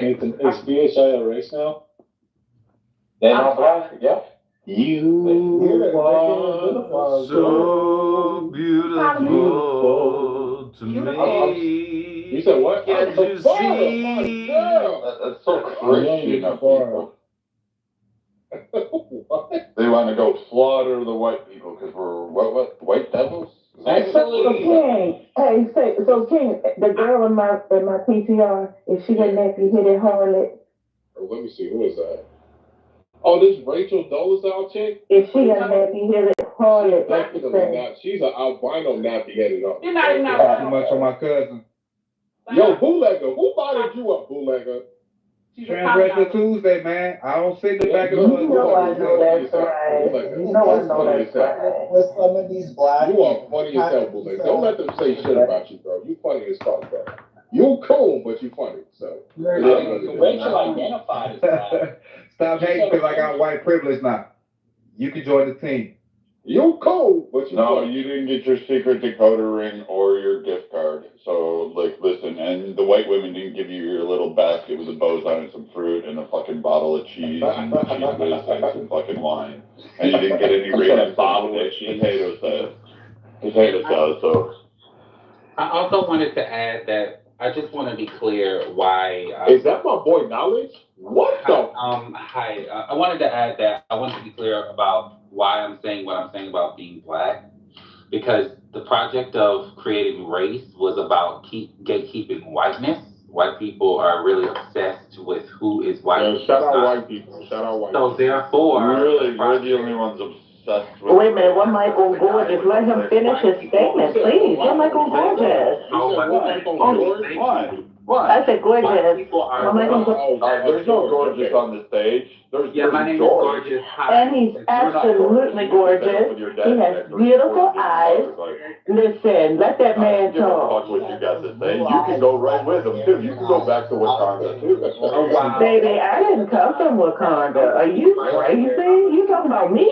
Nathan, is BHI a race now? They not black, yeah. You are so beautiful to me. You said what? Can't you see? That's so Christian of people. What? They want to go slaughter the white people because we're white devils? So King, hey, so King, the girl in my PTR, is she a nephew hit harlot? Oh, let me see, who is that? Oh, this Rachel Dolezal chick? Is she a nephew hit harlot? Like you Definitely say? not. She's an albino nappy headed up. You're not even Too much on my cousin. Yo, bootlegger, who bothered you up, bootlegger? Transgression Tuesday, man. I don't sit in the back of the You know I know that's right. You know I know that's right. With some of these black You are funny as hell, bootlegger. Don't let them say shit about you, bro. You funny as fuck, bro. You cool, but you funny, so. Rachel identified as black. Stop hating because I got white privilege now. You can join the team. You cool, but you No, funny. you didn't get your secret decoder ring or your gift card. So, like, listen, and the white women didn't give you your little basket with a bows on it, some fruit, and a fucking bottle of cheese, and cheese whiz, and some fucking wine. And you didn't get any ratings bottle of potato salad, so. I also wanted to add that I just want to be clear why. Is that my boy Knowledge? What the? Hi. I wanted to add that I want to be clear about why I'm saying what I'm saying about being black, because the project of creating race was about gatekeeping whiteness. White people are really obsessed with who is white. Yeah, shout out white people. Shout out white people. So therefore, Really, we're the only ones obsessed with. Wait a minute, what Michael Gorgeous? Let him finish his statement, please. What Michael Gorgeous? What? I said gorgeous. people are. What Michael Gorgeous? There's no gorgeous on the stage. There's My name is George. Gorgeous. Hi. And he's absolutely gorgeous. He has beautiful eyes. Listen, let that man Give a talk. fuck what you got to say. You can go right with him too. You can go back to Wakanda too. Baby, I didn't come from Wakanda. Are you crazy? You talking about me?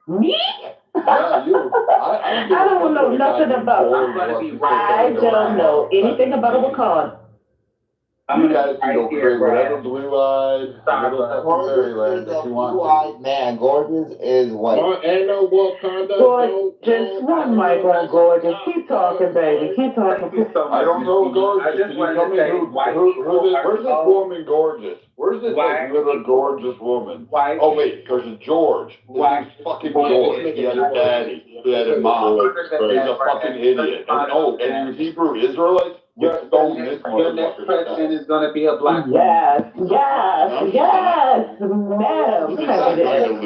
Me? Yeah, you. I don't know nothing about. I don't know anything about Wakanda. You guys can go create whatever blue-eyed, middle fairyland that you want. Blue-eyed man, gorgeous is white. Ain't no Wakanda. Gorgeous, one Michael Gorgeous. Keep talking, baby. Keep talking. I don't know gorgeous. I just Can you wanted tell to me say where's this woman gorgeous? Where's this like, little gorgeous woman? Oh wait, there's a George. This is fucking George. He had a daddy. He had a mom. He's a fucking idiot. And you Hebrew Israelites, you stone this Your next motherfucker. president is going to be a black woman. Yes, madam president.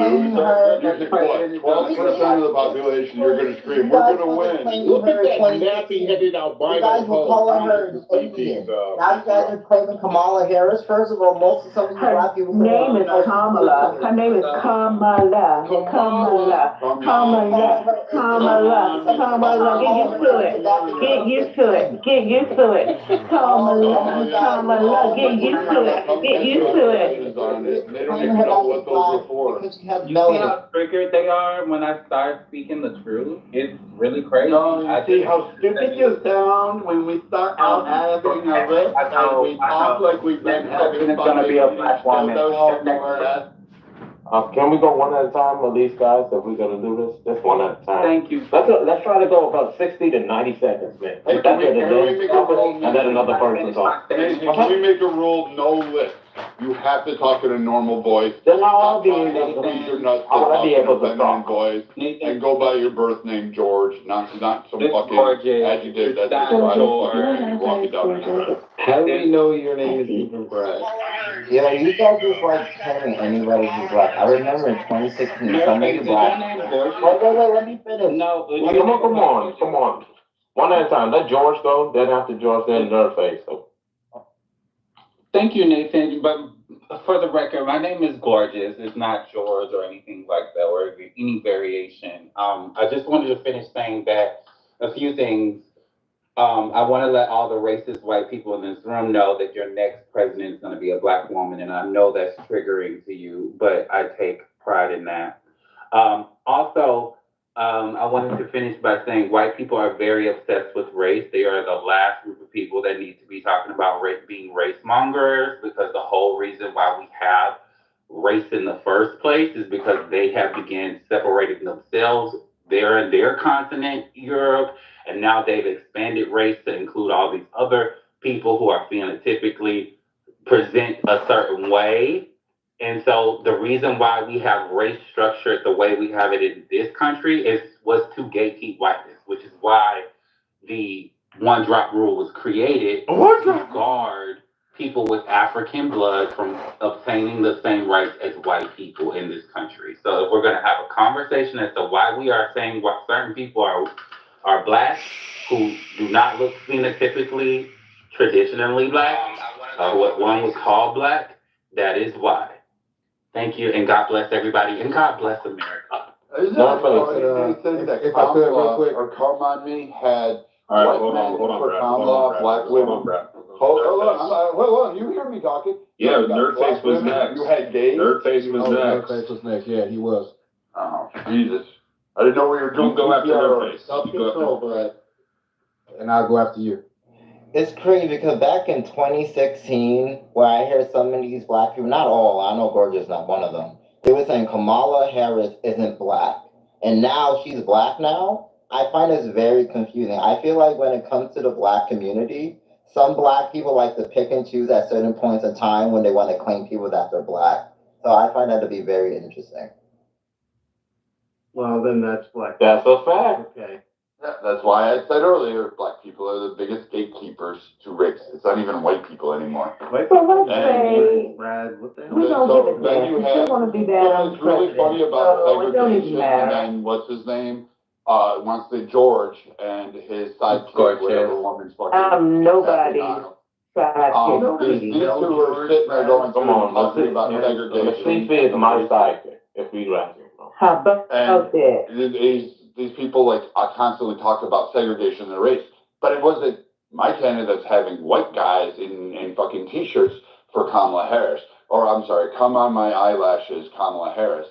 Music what? 12% of the population, you're gonna scream, we're gonna win. Look at that nappy-headed You albino. guys were calling her an Indian. Now you guys are praising Kamala Harris. First of all, most of some of you black people. Her name is Kamala. Her name is Kamala. Kamala. Kamala. Kamala. Kamala. Get used to it. Get used to it. Get used to it. Kamala. Kamala. Get used to it. Get used to it. They don't even know what those are for. Because you have You see melody. how triggered they are when I start speaking the truth? It's really crazy. I see how stupid you sound when we start out having a list and we talk like we've been having It's gonna be a black woman. Can we go one at a time with these guys if we're gonna do this? Just one at a time. Thank you. Let's try to go about 60 to 90 seconds, man. Hey, can we make a rule? And then another person talk. Can we make a rule, no lip? You have to talk in a normal voice. Then I'll be Stop able trying to, squeeze your nuts I wanna be in a able to feminine talk. voice. And go by your birth name, George, not some It's fucking gorgeous. adjective that's It's described George. fucking walking down the street. How do we know your name is even Brad? Yeah, you guys just like telling anybody who's black. I remember in 2016, somebody black. Wait, let me finish. No, Come on. One at a time. Let George go, then after George, then Nerdface. So. Thank you, Nathan. But for the record, my name is Gorgeous. It's not George or anything like that, or any variation. I just wanted to finish saying that a few things. I want to let all the racist white people in this room know that your next president is going to be a black woman, and I know that's triggering to you, but I take pride in that. Also, I wanted to finish by saying white people are very obsessed with race. They are the last group of people that need to be talking about race, being race mongers, because the whole reason why we have race in the first place is because they have begun separating themselves there in their continent, Europe, and now they've expanded race to include all these other people who are phenotypically present a certain way. And so the reason why we have race structured the way we have it in this country was to gatekeep whiteness, which is why the one drop rule was created to guard people with African blood from obtaining the same rights as white people in this country. So if we're going to have a conversation as to why we are saying what certain people are black who do not look phenotypically traditionally black, what one would call black, that is why. Thank you, and God bless everybody, and God bless America. Isn't it funny that Kamala or Come On Me had All right, white hold men on, for Brad. Kamala, black women? Hold on, you hear me talking? Yeah, You got Nerdface black was women, next. You had gays. Nerdface was next. Nerdface was next, yeah, he was. Oh, Jesus. I didn't know we were doing You go after PPR. Nerdface. Self-control, Brad. And I'll go after you. It's crazy because back in 2016, where I hear some of these black people, not all, I know Gorgeous not one of them, they were saying Kamala Harris isn't black. And now she's black now. I find this very confusing. I feel like when it comes to the black community, some black people like to pick and choose at certain points in time when they want to claim people that they're black. So I find that to be very interesting. Well, then that's black. That's a fact. Okay. Yeah, that's why I said earlier, black people are the biggest gatekeepers to race. It's not even white people anymore. So let's say, Brad, what the hell? we don't give a damn, we still wanna do that on It's really funny president, about so it don't even segregation, matter. and then what's his name? Wants the George and his sidekick, whatever woman's fucking. Nobody's These two are sitting there going, come on, talking about segregation. Fifi is my sidekick, if we like him. How about that? These people constantly talk about segregation in the race, but it wasn't my candidates having white guys in fucking t-shirts for Kamala Harris, or I'm sorry, come on my eyelashes, Kamala Harris.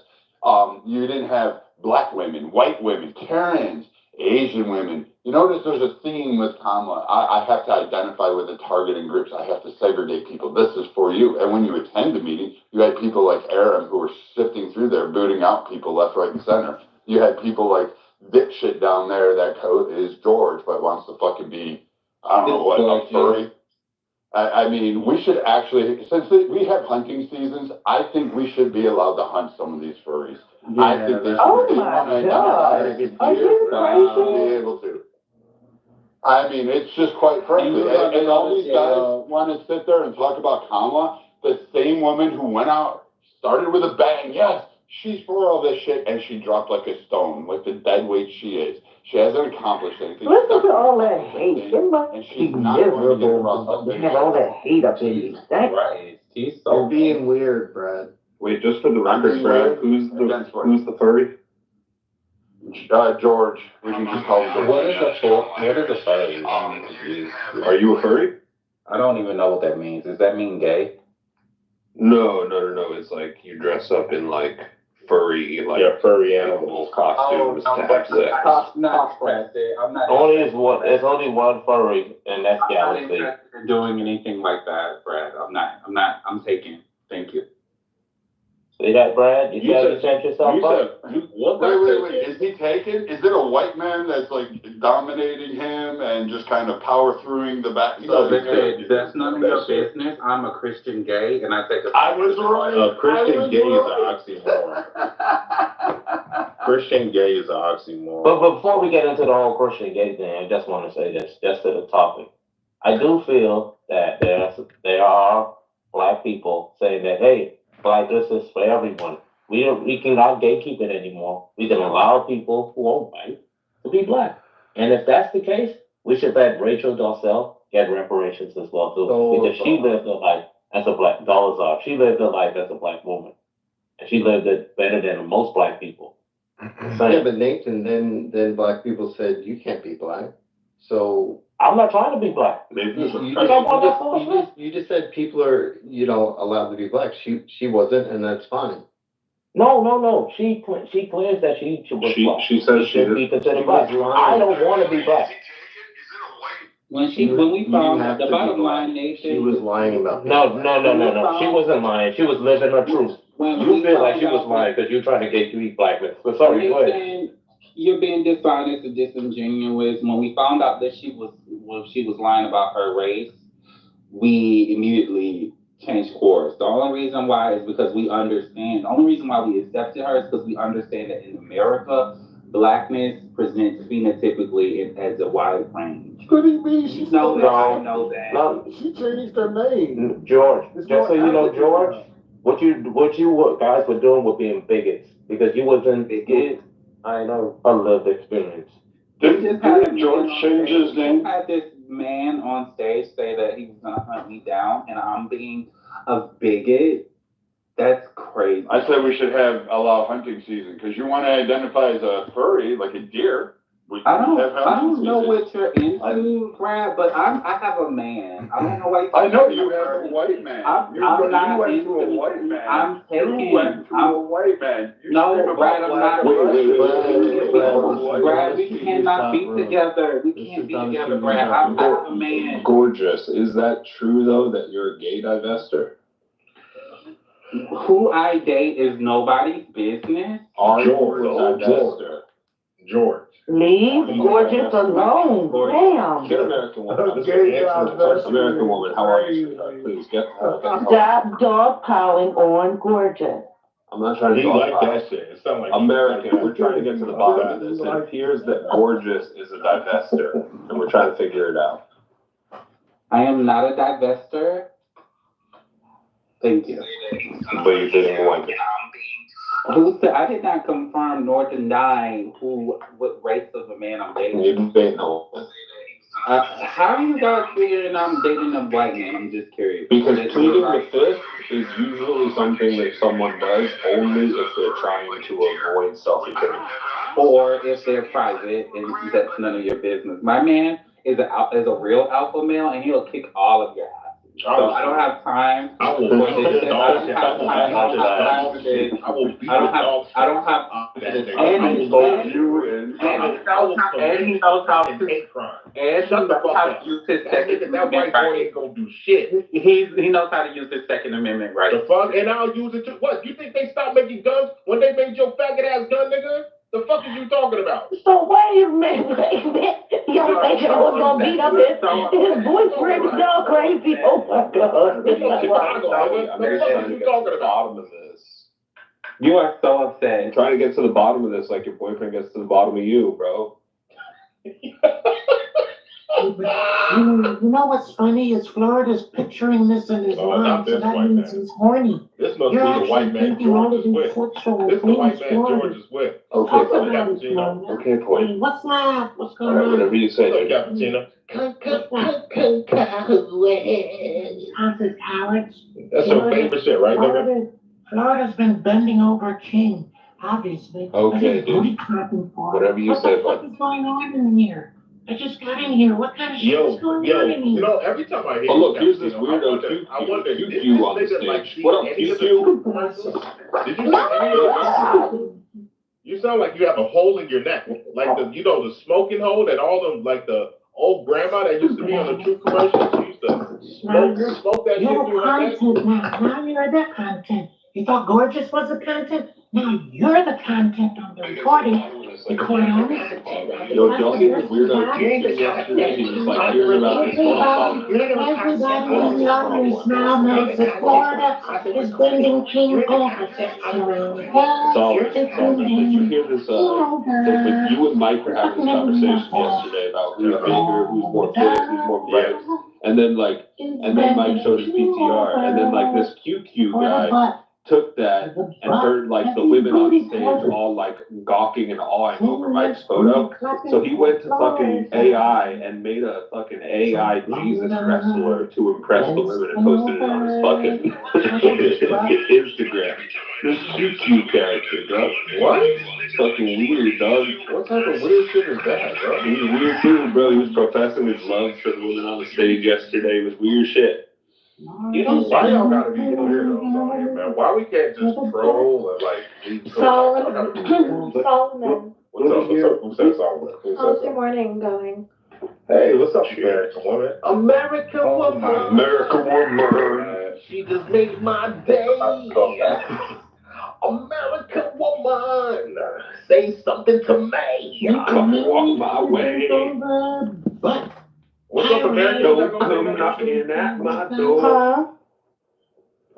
You didn't have black women, white women, Karens, Asian women. You notice there's a theme with Kamala. I have to identify with the targeting groups. I have to segregate people. This is for you. And when you attend the meeting, you had people like Aram who were sifting through there, booting out people left, right, and center. You had people like Dick shit down there that is George, but wants to fucking be, I don't know what, a furry. I mean, we should actually, since we have hunting seasons, I think we should be allowed to hunt some of these furries. Yeah, I think they should Oh be my God. Are you crazy? be able to. I mean, it's just quite frankly, and all these guys want to sit there and talk about Kamala, the same woman who went out, started with a bang, yes, she's for all this shit, and she dropped like a stone, like the dead weight she is. She hasn't accomplished anything. Listen to all that hate, it must And be she's not going to get miserable across to have all that hate up in you. That Right. He's You're so being weird, Brad. Wait, just for the record, Brad, who's the furry? George, we can just call him George. What is a furry? I'm confused. Are you a furry? I don't even know what that means. Does that mean gay? No. It's like you dress up in like furry, furry animal costumes to have sex. I'm not interested. I'm not. There's only one furry, and that's I'm not Galaxy. interested in doing anything like that, Brad. I'm taken. Thank you. See that, Brad? You set yourself up. Wait, is he taken? Is it a white man that's like dominating him and just kind of power throughing the backside? That's none of your business. I'm a Christian gay, and I take a. I was right. Christian gay is an oxymoron. Christian gay is an oxymoron. But before we get into the whole Christian gay thing, I just want to say this, just to the topic. I do feel that there are black people saying that, hey, blackness is for everyone. We cannot gatekeep it anymore. We can allow people who are white to be black. And if that's the case, we should let Rachel Dossell get reparations as well too. Because she lived her life as a black Dolazar. She lived her life as a black woman. And she lived it better than most black people. Yeah, but Nathan, then black people said, you can't be black. So I'm not trying to be black. you just said people are, allowed to be black. She wasn't, and that's fine. No. She claims that she was black. She says she should be considered black. I don't want to be black. When we found out, the bottom line, Nathan. She was lying about that. No. She wasn't lying. She was living her truth. You feel like she was lying because you're trying to get me blackness. But sorry, go ahead. You're being dishonest and disingenuous. When we found out that she was lying about her race, we immediately changed course. The only reason why is because we understand. The only reason why we accepted her is because we understand that in America, blackness presents phenotypically as a wide range. What do you mean? She know that. I know that. No, She changed her name. George, just so you know, George, what you guys were doing was being bigots because you wasn't bigots. I know a lived experience. Didn't George change his name? I had this man on stage say that he was gonna hunt me down, and I'm being a bigot. That's crazy. I said we should allow hunting season because you want to identify as a furry, like a deer. I don't know what you're into, Brad, but I have a man. I don't know why you. I know you have a white man. You went to a white man. You went to a white man. No, Brad, I'm not. Brad, we cannot be together. We can't be together, Brad. I'm a man. Gorgeous. Is that true though that you're a gay divester? Who I date is nobody's business. George. Leave Gorgeous alone. Damn. Get American woman. American woman, how are you? Please get her. Stop dogpiling on Gorgeous. I'm not trying to like that shit. It sounds like American. We're trying to get to the bottom of this. It appears that Gorgeous is a divester, and we're trying to figure it out. I am not a divester. Thank you. But you're dating a white man. Who said? I did not confirm nor deny what race of a man I'm dating. You're dating a woman. How are you guys figuring I'm dating a black man? I'm just curious. Because pleading the fifth is usually something that someone does only if they're trying to avoid self-incrimination. Or if they're private and that's none of your business. My man is a real alpha male and he'll kick all of your ass. So I don't have time. I will beat the dog shit out of this. I will beat the dog shit. I don't have. And he knows how to hate crime. And he knows how to use his Second Amendment right. Ain't gonna do shit. He knows how to use his Second Amendment right. The fuck, and I'll use it to what? You think they stopped making guns when they made your faggot ass gun, nigga? The fuck are you talking about? So wait a minute. Y'all thinking I was gonna beat up his boyfriend is all crazy. Oh my God. I'm trying to get to the bottom of this. You are so upset. I'm trying to get to the bottom of this like your boyfriend gets to the bottom of you, bro. You know what's funny is Florida's picturing this in his mind, so that means he's horny. This must be the white man George is with. This is the white man George is with. Okay, point. What's that? What's going All right, on? whatever you say. Cappuccino. Congressman Alex. That's your favorite shit, right, nigga? Florida's been bending over king, obviously. Okay, dude. Whatever you say, What is going on in here? I just got in here. What kind of shit is going on in here? You know, every time I hear look, here's this weirdo QQ on the stage. What up, QQ? Did you see any of it? You sound like you have a hole in your neck. Like the smoking hole that all them, like the old grandma that used to be on the True commercials. She used to smoke that shit through her neck. Now you're the content. You thought Gorgeous was the content? Now you're the content on the recording. Yo, y'all see this weirdo QQ yesterday? He was like hearing about his phone. Everybody in the audience now knows that Florida is bending king over. So, did you hear this? You and Mike were having this conversation yesterday about who's bigger, who's more fit, who's more bright. And then Mike showed his PTR, and then like this QQ guy took that and heard like the women on stage all like gawking and awing over Mike's photo. So he went to fucking AI and made a fucking AI Jesus wrestler to impress the women and posted it on his fucking Instagram. This QQ character, bro. What? Fucking weird, dog. What type of weird shit is that, bro? He was weird too, bro. He was professing his love for the women on the stage yesterday. It was weird shit. Why y'all gotta be weirdos on here, man? why we can't just troll and like be Solomon. What's up? Who said Solomon? How's your morning going? Hey, what's up, American woman? American woman. American woman. She just made my day. American woman, say something to me. Come walk my way. What's up, American? Don't come knocking at my door. Huh?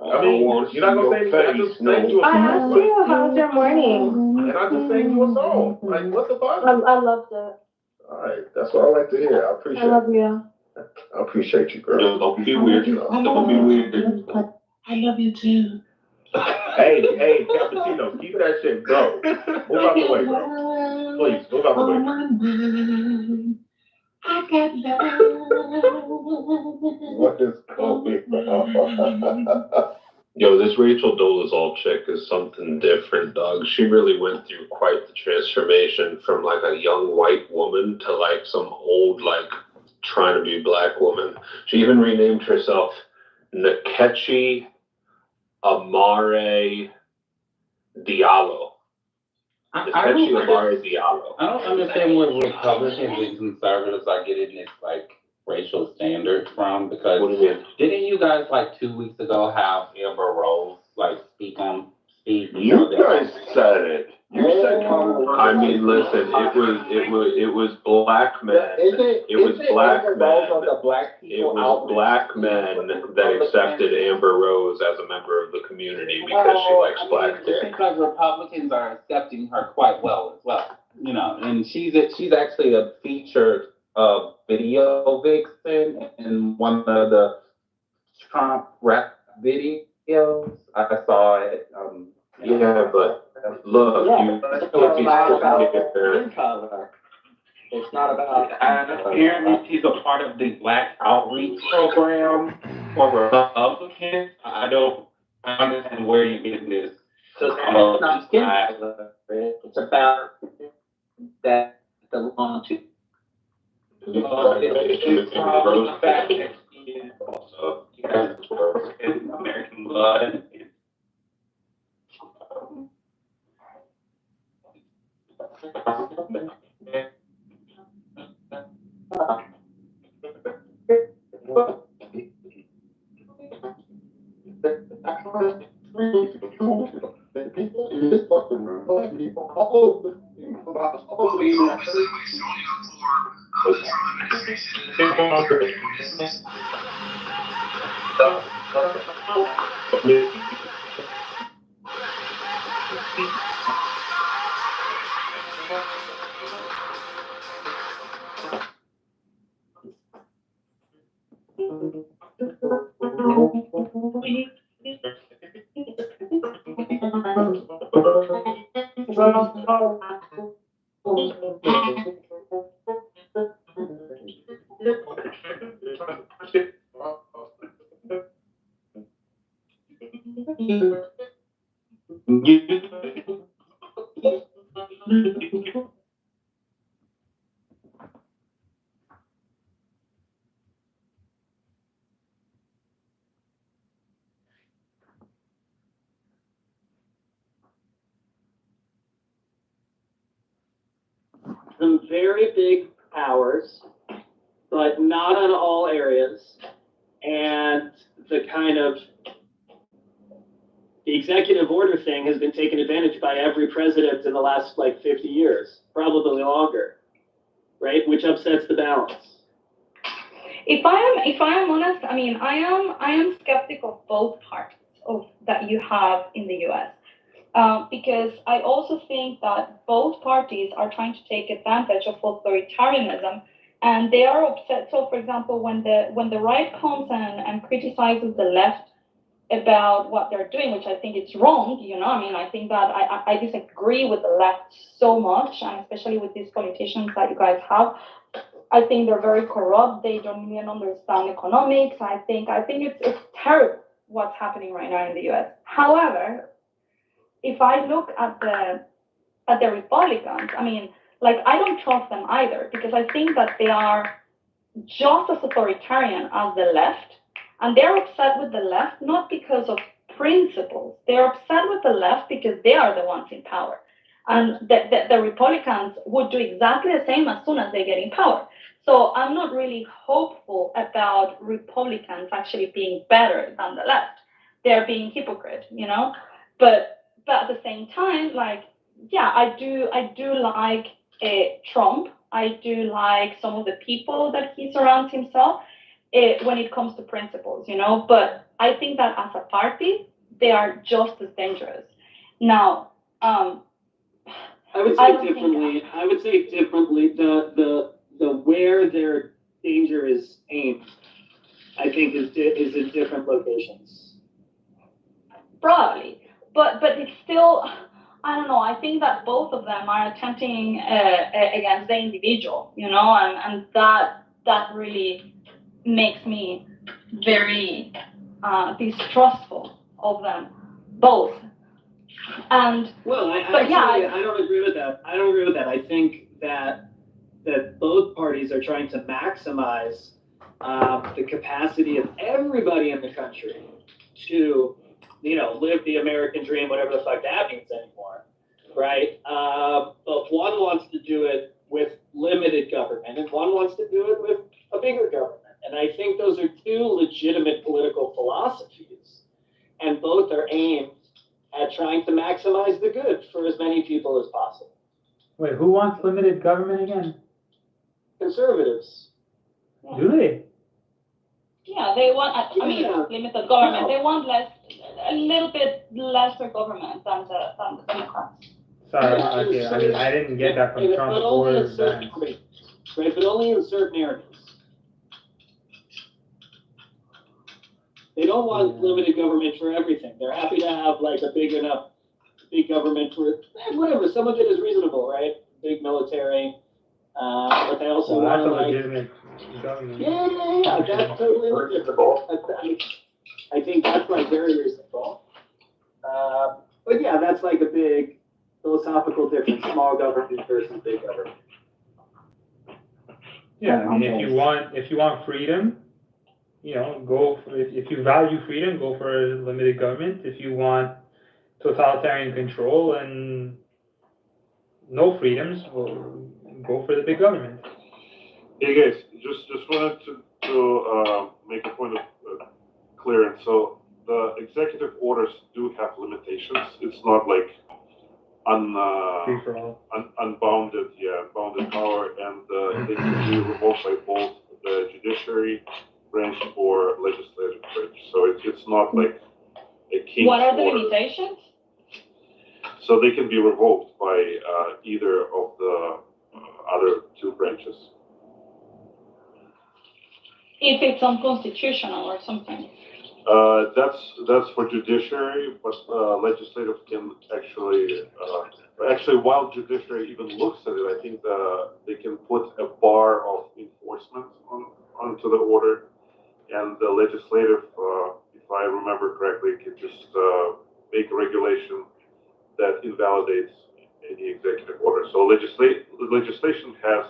I mean, you're not gonna say anything. I just sang you a I song. asked you, how's your morning? And I just sang you a song. Like, what the fuck? I loved it. All right, that's what I like to hear. I appreciate I love you. I appreciate you, girl. No, don't be weird. Don't be weird. I love you too. Hey, Cappuccino, keep that shit go. Move out the way, bro. Please, move out the way. I got love. What is going on? Yo, this Rachel Dolezal chick is something different, dog. She really went through quite the transformation from like a young white woman to like some old, like trying to be black woman. She even renamed herself Nkechi Amare Diallo. Nkechi Amare Diallo. I don't understand where Republicans and conservatives are getting this like racial standard from, because What do you mean? didn't you guys like 2 weeks ago have Amber Rose like speak? You guys said it. You said I mean, listen, it was black men. It was black men that accepted Amber Rose as a member of the community because she likes black dick. Because Republicans are accepting her quite well as well, you know, and she's actually a featured video vixen in one of the Trump rap videos. I saw it. Yeah, but look, you It's not about. apparently she's a part of the Black Outreach Program for Republicans. I don't understand where you get this. So it's not skin color. It's about that the lawn to. American blood. Some very big powers, but not on all areas. And the kind of the executive order thing has been taken advantage by every president in the last like 50 years, probably longer, right? Which upsets the balance. If I am honest, I mean, I am skeptical of both parties of that you have in the U.S. Because I also think that both parties are trying to take advantage of authoritarianism, and they are upset. So, for example, when the right comes and criticizes the left about what they're doing, which I think it's wrong, you know, I mean, I think that I disagree with the left so much, and especially with these politicians that you guys have. I think they're very corrupt. They don't even understand economics. I think it's terrible what's happening right now in the U.S. However, if I look at the Republicans, I mean, like, I don't trust them either, because I think that they are just as authoritarian as the left, and they're upset with the left not because of principles. They're upset with the left because they are the ones in power. And the Republicans would do exactly the same as soon as they get in power. So I'm not really hopeful about Republicans actually being better than the left. They're being hypocrite, you know? But at the same time, like, yeah, I do like Trump. I do like some of the people that he surrounds himself when it comes to principles, you know? But I think that as a party, they are just as dangerous. Now, I would say differently. I would say differently. The where their danger is aimed, I think, is in different locations. Probably, but it's still, I don't know. I think that both of them are attempting against the individual, you know, and that really makes me very distrustful of them both. And well, I don't agree with that. I don't agree with that. I think that both parties are trying to maximize the capacity of everybody in the country to, you know, live the American dream, whatever the fuck that means anymore, right? But one wants to do it with limited government, and one wants to do it with a bigger government. And I think those are two legitimate political philosophies, and both are aimed at trying to maximize the good for as many people as possible. Wait, who wants limited government again? Conservatives. Do they? Yeah, they want, limited government. They want a little bit lesser government than the Democrats. Sorry, okay. I mean, I didn't get that from Trump or Vance. Right, but only in certain areas. They don't want limited government for everything. They're happy to have like a big government for whatever. Some of it is reasonable, right? Big military. But they also want to legitimate government. Yeah, that's totally reasonable. I think that's like very reasonable. But yeah, that's like a big philosophical difference: small government versus big government. Yeah, I mean, if you want freedom, you know, if you value freedom, go for limited government. If you want totalitarian control and no freedoms, well, go for the big government. Hey guys, just wanted to make a point of clearance. So the executive orders do have limitations. It's not like unbounded power, and they can be revoked by both the judiciary branch or legislative branch. So it's not like a king's What are the order. limitations? So they can be revoked by either of the other two branches. If it's unconstitutional or something. That's for judiciary, but legislative can actually while judiciary even looks at it, I think they can put a bar of enforcement onto the order, and the legislative, if I remember correctly, can just make a regulation that invalidates any executive order. So legislation has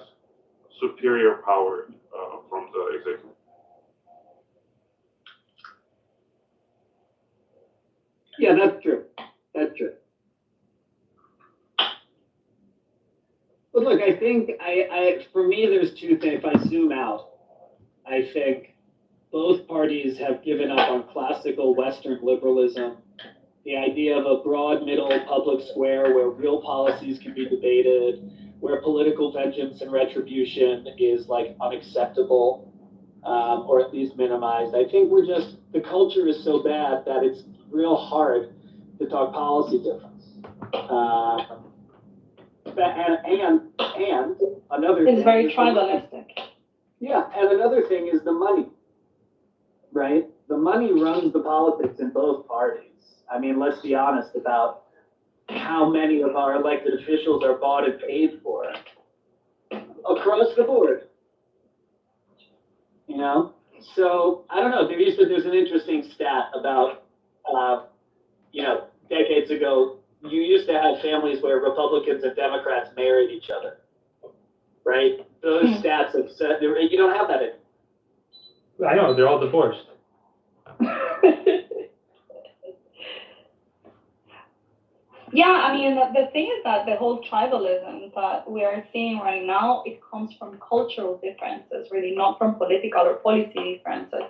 superior power from the executive. Yeah, that's true. That's true. But look, I think for me, there's two things. If I zoom out, I think both parties have given up on classical Western liberalism, the idea of a broad middle public square where real policies can be debated, where political vengeance and retribution is like unacceptable, or at least minimized. I think the culture is so bad that it's real hard to talk policy difference. And another thing. It's very tribalistic. Yeah, and another thing is the money, right? The money runs the politics in both parties. I mean, let's be honest about how many of our elected officials are bought and paid for across the board. You know? So, I don't know, there's an interesting stat about, decades ago, you used to have families where Republicans and Democrats married each other, right? Those stats have said, you don't have that anymore. I know, they're all divorced. Yeah, I mean, the thing is that the whole tribalism that we are seeing right now, it comes from cultural differences, really, not from political or policy differences.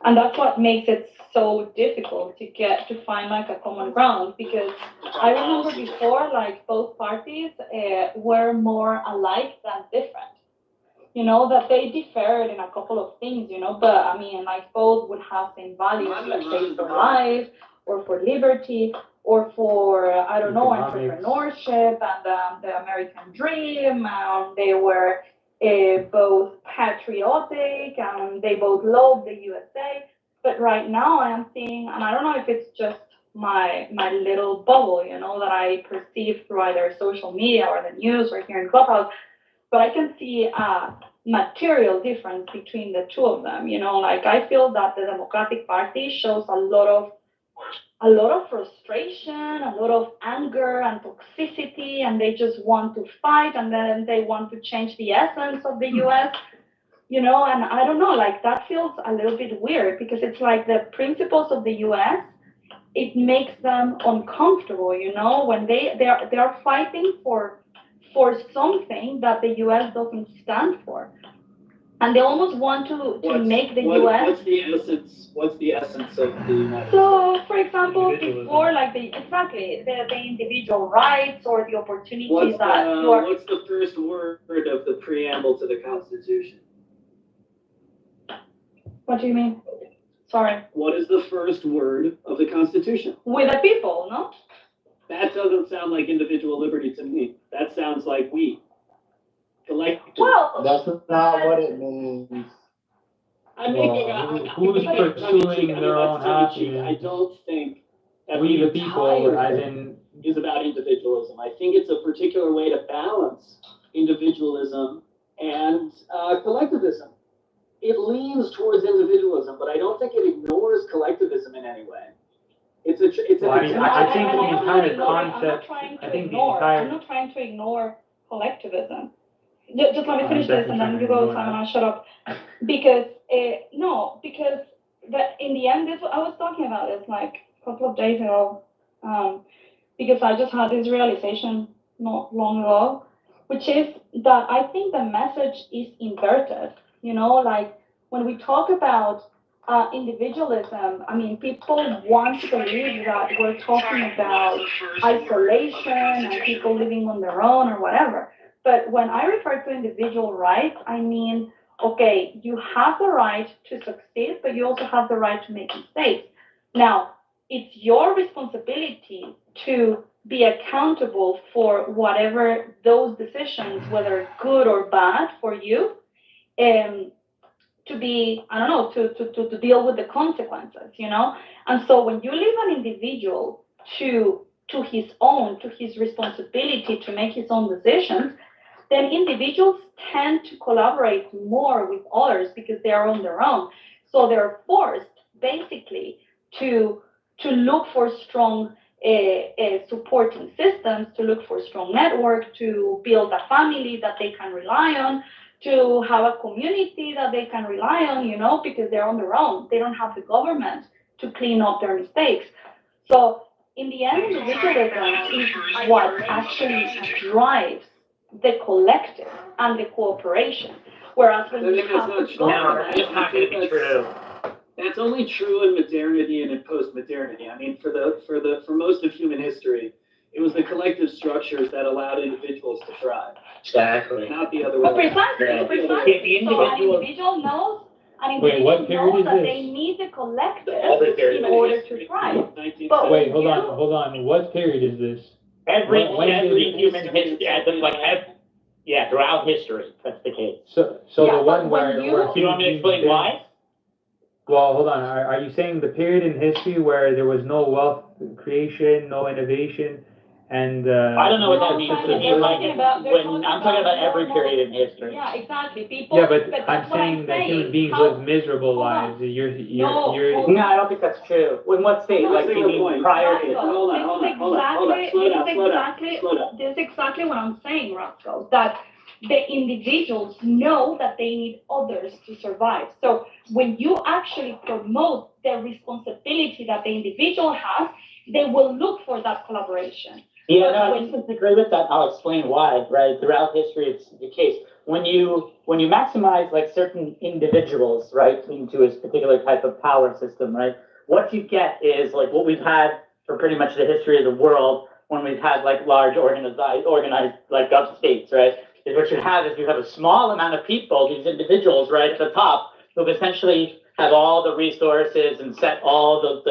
And that's what makes it so difficult to find like a common ground, because I remember before, like both parties were more alike than different. You know, that they differed in a couple of things, you know, but I mean, like both would have same values, let's say for life or for liberty or for, I don't know, entrepreneurship and the American dream. They were both patriotic and they both loved the USA. But right now I am seeing, and I don't know if it's just my little bubble, you know, that I perceive through either social media or the news or here in Clubhouse, but I can see a material difference between the two of them. You know, like I feel that the Democratic Party shows a lot of frustration, a lot of anger and toxicity, and they just want to fight, and then they want to change the essence of the U.S. You know, and I don't know, like that feels a little bit weird because it's like the principles of the U.S. It makes them uncomfortable. You know, when they are fighting for something that the U.S. doesn't stand for, and they almost want to make the U.S. What's the essence of the United States? So, for example, before like the individual rights or the opportunities What's that you are. What's the first word of the preamble to the Constitution? What do you mean? Sorry. What is the first word of the Constitution? With the people, no? That doesn't sound like individual liberty to me. That sounds like we. Collective. Well, That's not what it means. I'm making who's pursuing their own happiness? I don't think that We the people, as entire in, is about individualism. I think it's a particular way to balance individualism and collectivism. It leans towards individualism, but I don't think it ignores collectivism in any way. I think the entire concept. I'm not trying to ignore collectivism. Just let me finish this, and then you go, Simon, I'll shut up. Because because in the end, this I was talking about this like a couple of days ago, because I just had this realization not long ago, which is that I think the message is inverted. You know, like when we talk about individualism, I mean, people want to believe that we're talking about isolation and people living on their own or whatever. But when I refer to individual rights, I mean, okay, you have the right to succeed, but you also have the right to make mistakes. Now, it's your responsibility to be accountable for whatever those decisions, whether good or bad for you, to be, I don't know, to deal with the consequences, you know? And so when you leave an individual to his responsibility to make his own decisions, then individuals tend to collaborate more with others because they are on their own. So they're forced basically to look for strong supporting systems, to look for strong network, to build a family that they can rely on, to have a community that they can rely on, you know, because they're on their own. They don't have the government to clean up their mistakes. So in the end, individualism is what actually drives the collective and the cooperation. Whereas when you have the government, that's not going to be true. That's only true in modernity and in post-modernity. I mean, for most of human history, it was the collective structures that allowed individuals to thrive. Exactly. Not the other way. Precisely. So an individual knows, that they need the collective in order to thrive. But wait, hold on. What period is this? Every human history, throughout history, that's the case. So the one where you want me to explain why? Well, hold on. Are you saying the period in history where there was no wealth creation, no innovation, and I don't know what that means to you. I'm talking about every period in history. Yeah, exactly. People. Yeah, but I'm saying that human beings live miserable lives. You're. No, I don't think that's true. In what state? Like prior to. This is exactly what I'm saying, Roscoe. That the individuals know that they need others to survive. So when you actually promote the responsibility that the individual has, they will look for that collaboration. Yeah, no, I just disagree with that. I'll explain why, right? Throughout history, it's the case. When you maximize like certain individuals, right, into a particular type of power system, right, what you get is like what we've had for pretty much the history of the world when we've had like large organized like gov states, right? Is what you have is you have a small amount of people, these individuals right at the top, who essentially have all the resources and set all the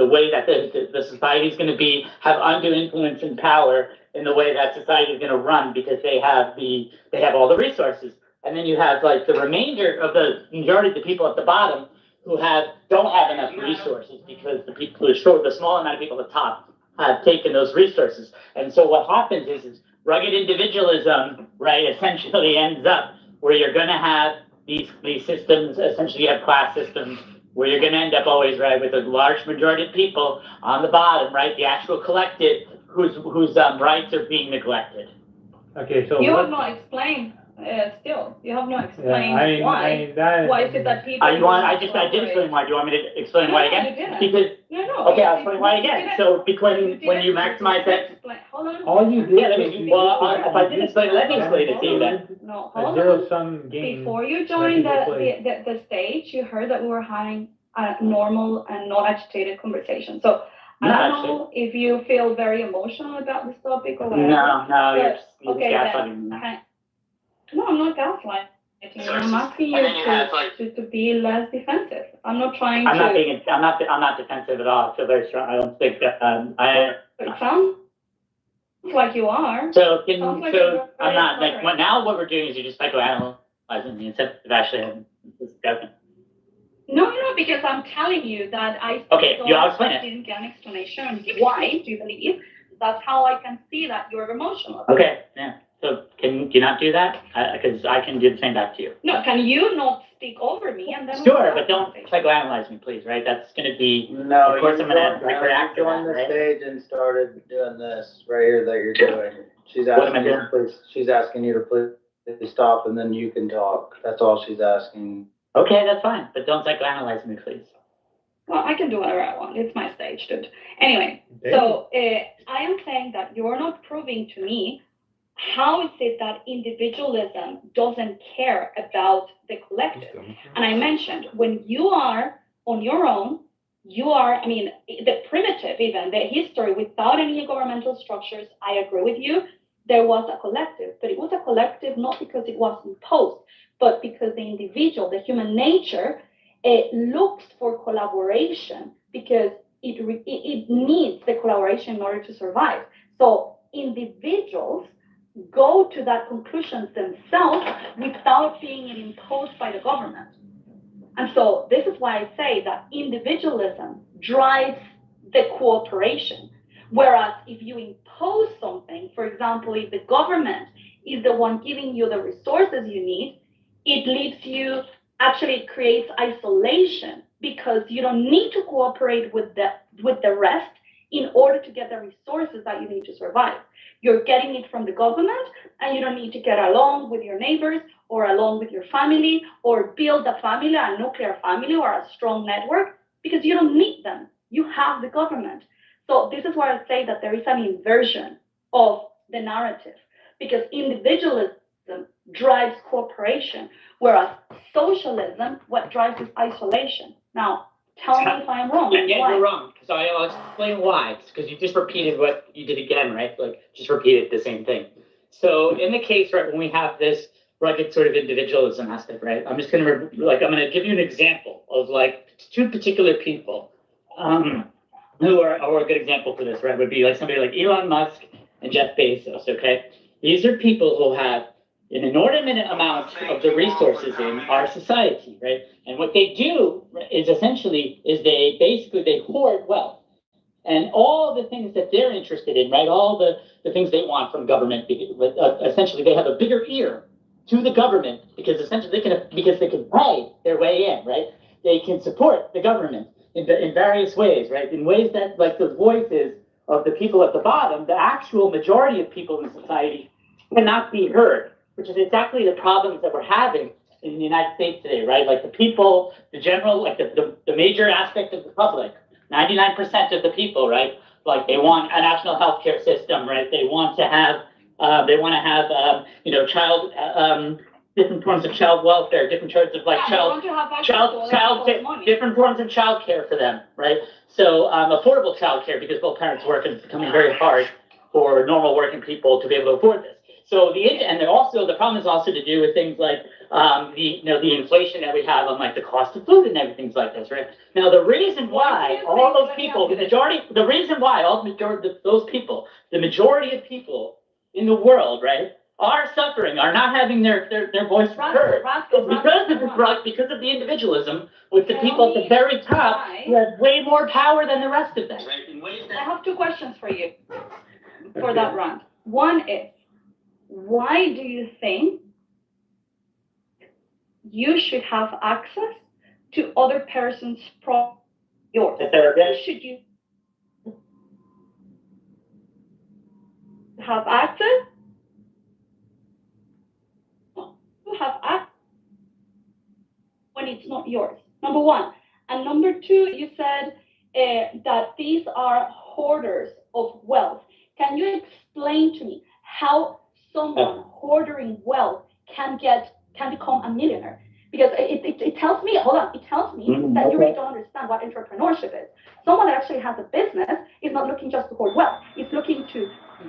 way that the society is going to be, have undue influence and power in the way that society is going to run because they have all the resources. And then you have like the remainder of the majority of the people at the bottom who don't have enough resources because the small amount of people at the top have taken those resources. And so what happens is rugged individualism, right, essentially ends up where you're going to have these systems, essentially you have class systems, where you're going to end up always, right, with a large majority of people on the bottom, right, the actual collective, whose rights are being neglected. Okay, so you have not explained. Still, you have not explained why. Why is it that people? I did explain why. Do you want me to explain why again? You didn't. Because okay, I'll explain why again. So when you maximize that, hold on. All you did. Yeah, if I didn't explain, let me explain it to you then. No, hold on. Zero-sum game. Before you joined the stage, you heard that we were having a normal and not agitated conversation. So I don't know if you feel very emotional about this topic or whatever. No, you're just gaslighting me. No, I'm not gaslighting. I'm asking you to be less defensive. I'm not trying to. I'm not defensive at all. I feel very strong. I don't think that It sounds like you are. So I'm not like now. What we're doing is you're just psychoanalyzing me instead of actually having this discussion. No, because I'm telling you that I didn't get an explanation. Why do you believe? That's how I can see that you're emotional. Okay, yeah. So can you not do that? Because I can do the same back to you. No, can you not speak over me and then? Sure, but don't psychoanalyze me, please. Right? That's going to be. No, of course I'm going to react to on the that, stage and started doing this right here that you're doing. She's asking you to please. She's asking you to please stop, and then you can talk. That's all she's asking. Okay, that's fine, but don't psychoanalyze me, please. Well, I can do whatever I want. It's my stage, dude. Anyway, so I am saying that you're not proving to me how is it that individualism doesn't care about the collective. And I mentioned when you are on your own, the primitive, even the history without any governmental structures, I agree with you, there was a collective, but it was a collective not because it was imposed, but because the individual, the human nature, looks for collaboration because it needs the collaboration in order to survive. So individuals go to that conclusions themselves without being imposed by the government. And so this is why I say that individualism drives the cooperation. Whereas if you impose something, for example, if the government is the one giving you the resources you need, it leaves you, actually it creates isolation because you don't need to cooperate with the rest in order to get the resources that you need to survive. You're getting it from the government and you don't need to get along with your neighbors or along with your family or build a family, a nuclear family or a strong network because you don't need them. You have the government. So this is why I say that there is an inversion of the narrative because individualism drives cooperation, whereas socialism, what drives is isolation. Now, tell me if I'm wrong. Yeah, you're wrong. So I'll explain why. It's because you just repeated what you did again, right? Like, just repeated the same thing. So in the case, right, when we have this rugged sort of individualism aspect, right? I'm just going to give you an example of like two particular people who are a good example for this, right? Would be like somebody like Elon Musk and Jeff Bezos, okay? These are people who have an inordinate amount of the resources in our society, right? And what they do is essentially they hoard wealth. And all the things that they're interested in, right? All the things they want from government, essentially they have a bigger ear to the government because essentially they can pay their way in, right? They can support the government in various ways, right? In ways that like the voices of the people at the bottom, the actual majority of people in society cannot be heard, which is exactly the problems that we're having in the United States today, right? Like the people, the general, like the major aspect of the public 99% of the people, right? Like they want a national healthcare system, right? They want to have, different forms of child welfare, different sorts of like different forms of child care for them, right? So affordable child care, because both parents work and it's becoming very hard for normal working people to be able to afford this. So the problem is also to do with things like the inflation that we have on like the cost of food and everything like this, right? Now the reason why all those people, the majority of people in the world, right, are suffering, are not having their voice heard. It's because of the individualism with the people at the very top who have way more power than the rest of them. I have two questions for you for that round. One is, why do you think you should have access to other person's yours? Should you have access? You have access when it's not yours. Number one. And number two, you said that these are hoarders of wealth. Can you explain to me how someone hoarding wealth can become a millionaire? Because it tells me, that you really don't understand what entrepreneurship is. Someone that actually has a business is not looking just to hoard wealth. It's looking to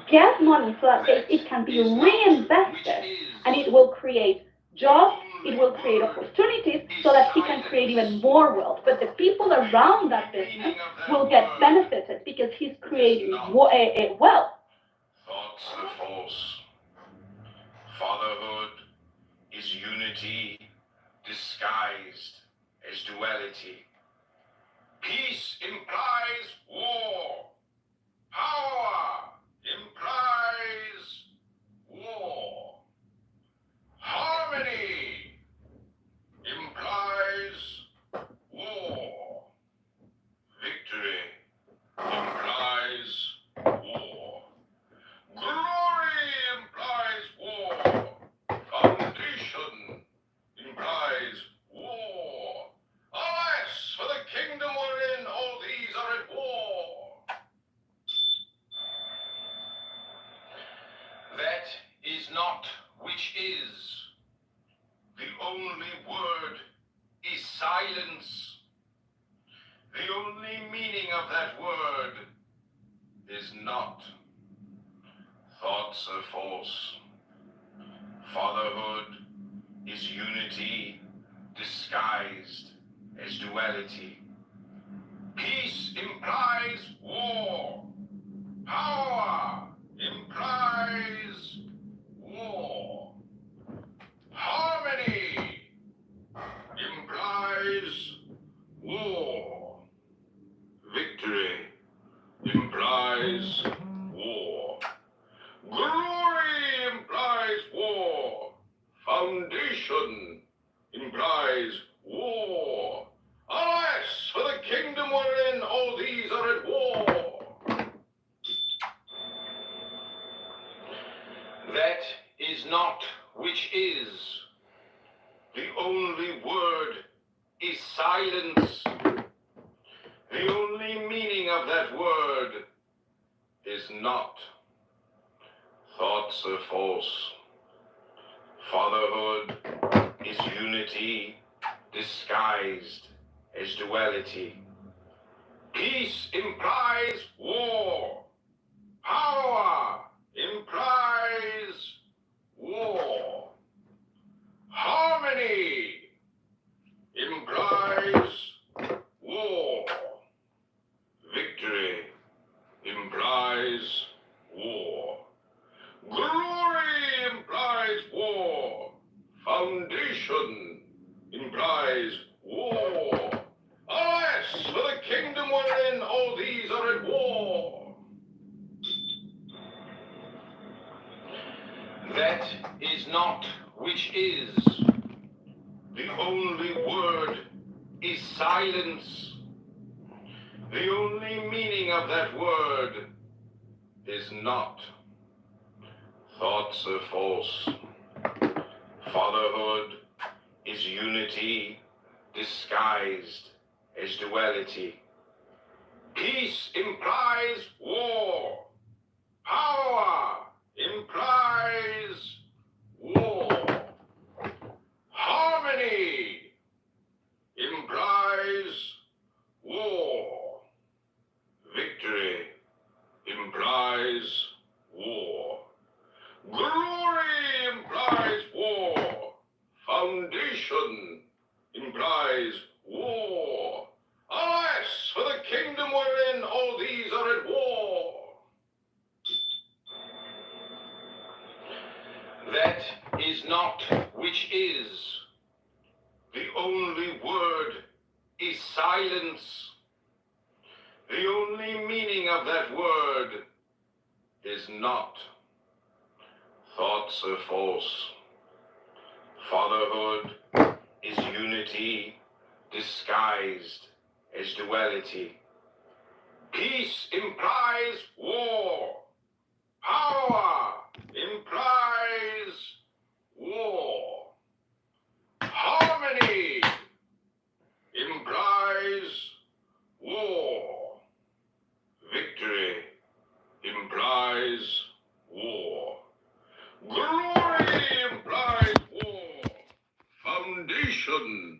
get money so that it can be reinvested, and it will create jobs, it will create opportunities so that he can create even more wealth. But the people around that business will get benefited because he's creating wealth. Thoughts are false. Fatherhood is unity disguised as duality. Peace implies war. Power implies war. Harmony implies war. Victory implies war. Glory implies war. Foundation implies war. Alas, for the kingdom wherein all these are at war. That is not which is. The only word is silence. The only meaning of that word is not. Thoughts are false. Fatherhood is unity disguised as duality. Peace implies war. Power implies war. Harmony implies war. Victory implies war. Glory implies war. Foundation implies war. Alas, for the kingdom wherein all these are at war. That is not which is. The only word is silence. The only meaning of that word is not. Thoughts are false. Fatherhood is unity disguised as duality. Peace implies war. Power implies war. Harmony implies war. Victory implies war. Glory implies war. Foundation implies war. Alas, for the kingdom wherein all these are at war. That is not which is. The only word is silence. The only meaning of that word is not. Thoughts are false. Fatherhood is unity disguised as duality. Peace implies war. Power implies war. Harmony implies war. Victory implies war. Glory implies war. Foundation implies war. Alas, for the kingdom wherein all these are at war. That is not which is. The only word is silence. The only meaning of that word is not. Thoughts are false. Fatherhood is unity disguised as duality. Peace implies war. Power implies war. Harmony implies war. Victory implies war. Glory implies war. Foundation